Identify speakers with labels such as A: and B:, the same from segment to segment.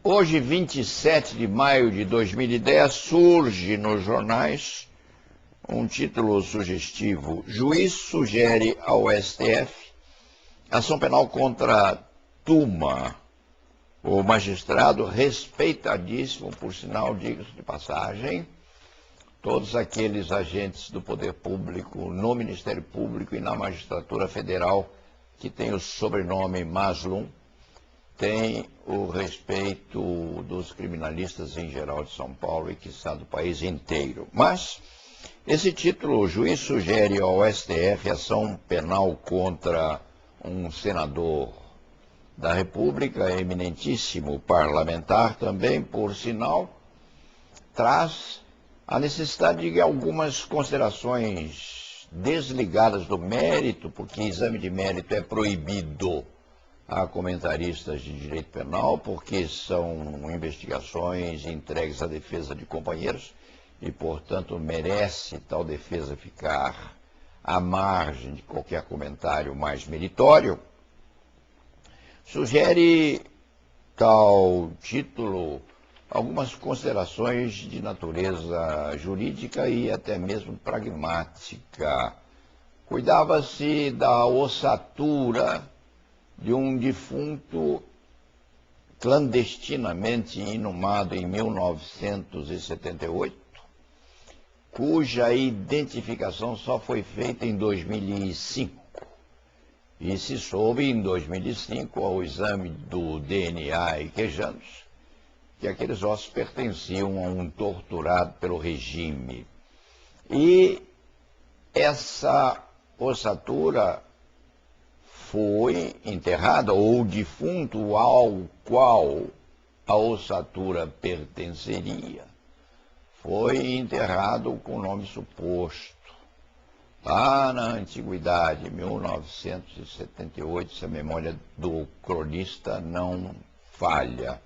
A: Hoje, 27 de maio de 2010, surge nos jornais um título sugestivo: Juiz sugere ao STF ação penal contra Tuma, o magistrado respeitadíssimo, por sinal, diga-se de passagem, todos aqueles agentes do poder público, no Ministério Público e na magistratura federal, que tem o sobrenome Maslum, tem o respeito dos criminalistas em geral de São Paulo e, quiçá, do país inteiro. Mas esse título, o juiz sugere ao STF ação penal contra um senador da República, eminentíssimo parlamentar também, por sinal, traz a necessidade de algumas considerações desligadas do mérito, porque exame de mérito é proibido a comentaristas de direito penal, porque são investigações entregues à defesa de companheiros e, portanto, merece tal defesa ficar à margem de qualquer comentário mais meritório. Sugere tal título algumas considerações de natureza jurídica e até mesmo pragmática. Cuidava-se da ossatura de um defunto clandestinamente inumado em 1978, cuja identificação só foi feita em 2005. E se soube em 2005, ao exame do DNA e quejandos, que aqueles ossos pertenciam a um torturado pelo regime. E essa ossatura foi enterrada, ou o defunto ao qual a ossatura pertenceria, foi enterrado com o nome suposto. Lá na antiguidade, 1978, se a memória do cronista não falha.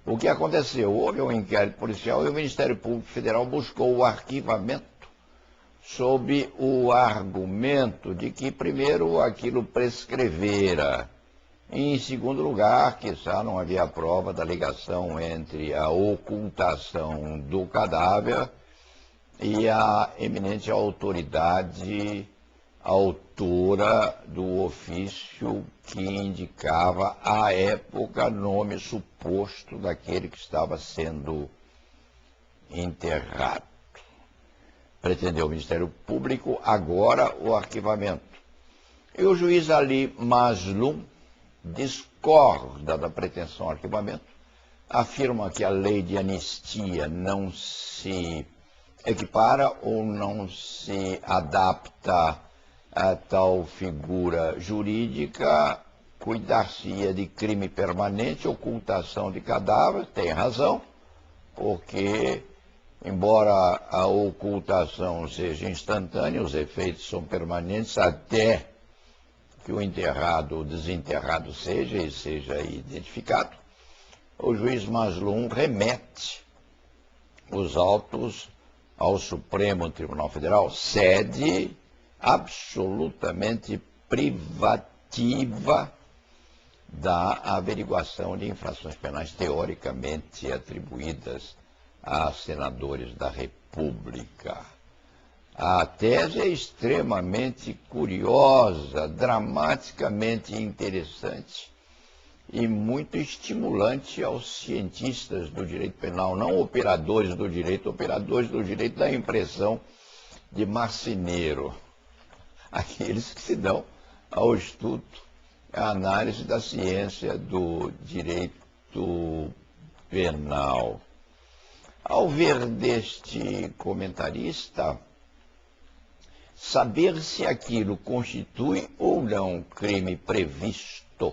A: O que aconteceu? Houve um inquérito policial e o Ministério Público Federal buscou o arquivamento sob o argumento de que, primeiro, aquilo prescrevera. Em segundo lugar, quiçá não havia prova da ligação entre a ocultação do cadáver e a eminente autoridade autora do ofício que indicava, à época, nome suposto daquele que estava sendo enterrado. Pretendeu o Ministério Público agora o arquivamento. E o juiz Ali Maslum discorda da pretensão ao arquivamento, afirma que a lei de anistia não se equipara ou não se adapta a tal figura jurídica, cuidar-se-ia de crime permanente, ocultação de cadáver. Tem razão, porque embora a ocultação seja instantânea, os efeitos são permanentes até que o enterrado ou desenterrado seja identificado. O juiz Maslum remete os autos ao Supremo Tribunal Federal, sede absolutamente privativa da averiguação de infrações penais teoricamente atribuídas a senadores da República. A tese é extremamente curiosa, dramaticamente interessante e muito estimulante aos cientistas do direito penal, não operadores do direito da impressão de marceneiro, aqueles que se dão ao estudo, à análise da ciência do direito penal. Ao ver deste comentarista, saber se aquilo constitui ou não crime previsto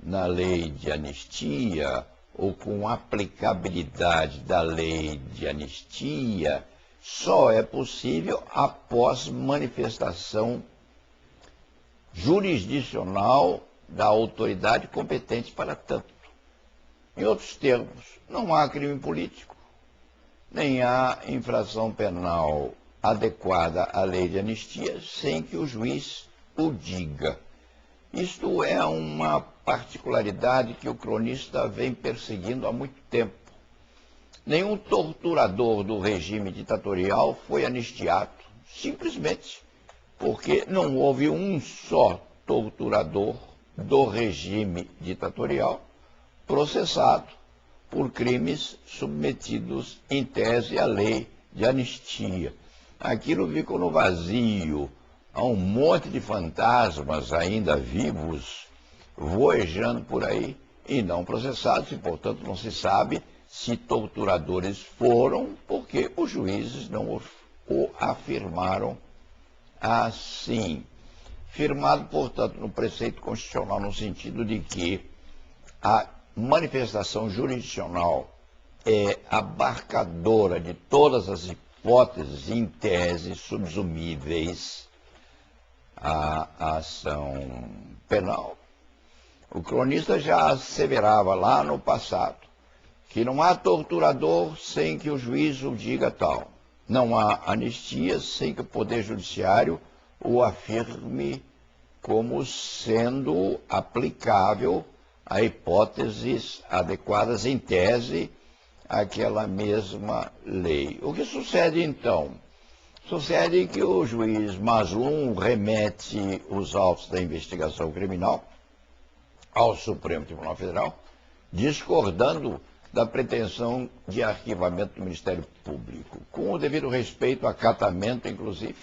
A: na lei de anistia ou com aplicabilidade da lei de anistia só é possível após manifestação jurisdicional da autoridade competente para tanto. Em outros termos, não há crime político, nem há infração penal adequada à lei de anistia sem que o juiz o diga. Isto é uma particularidade que o cronista vem perseguindo há muito tempo. Nenhum torturador do regime ditatorial foi anistiado, simplesmente porque não houve um só torturador do regime ditatorial processado por crimes submetidos em tese à lei de anistia. Aquilo ficou no vazio. Há um monte de fantasmas ainda vivos voejando por aí e não processados, e portanto não se sabe se torturadores foram, porque os juízes não o afirmaram assim. Firmado, portanto, no preceito constitucional, no sentido de que a manifestação jurisdicional é abarcadora de todas as hipóteses em tese subsumíveis à ação penal. O cronista já asseverava lá no passado que não há torturador sem que o juiz o diga tal. Não há anistia sem que o Poder Judiciário o afirme como sendo aplicável a hipóteses adequadas em tese àquela mesma lei. O que sucede então? Sucede que o juiz Mazlum remete os autos da investigação criminal ao Supremo Tribunal Federal, discordando da pretensão de arquivamento do Ministério Público. Com o devido respeito, acatamento, inclusive,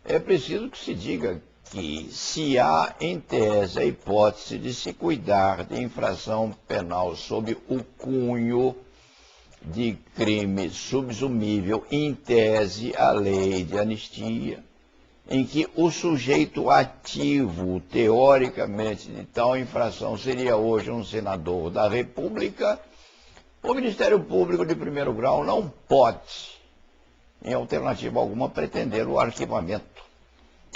A: é preciso que se diga que, se há em tese a hipótese de se cuidar de infração penal sob o cunho de crime subsumível em tese à lei de anistia, em que o sujeito ativo, teoricamente, de tal infração seria hoje um senador da República, o Ministério Público de primeiro grau não pode, em alternativa alguma, pretender o arquivamento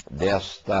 A: desta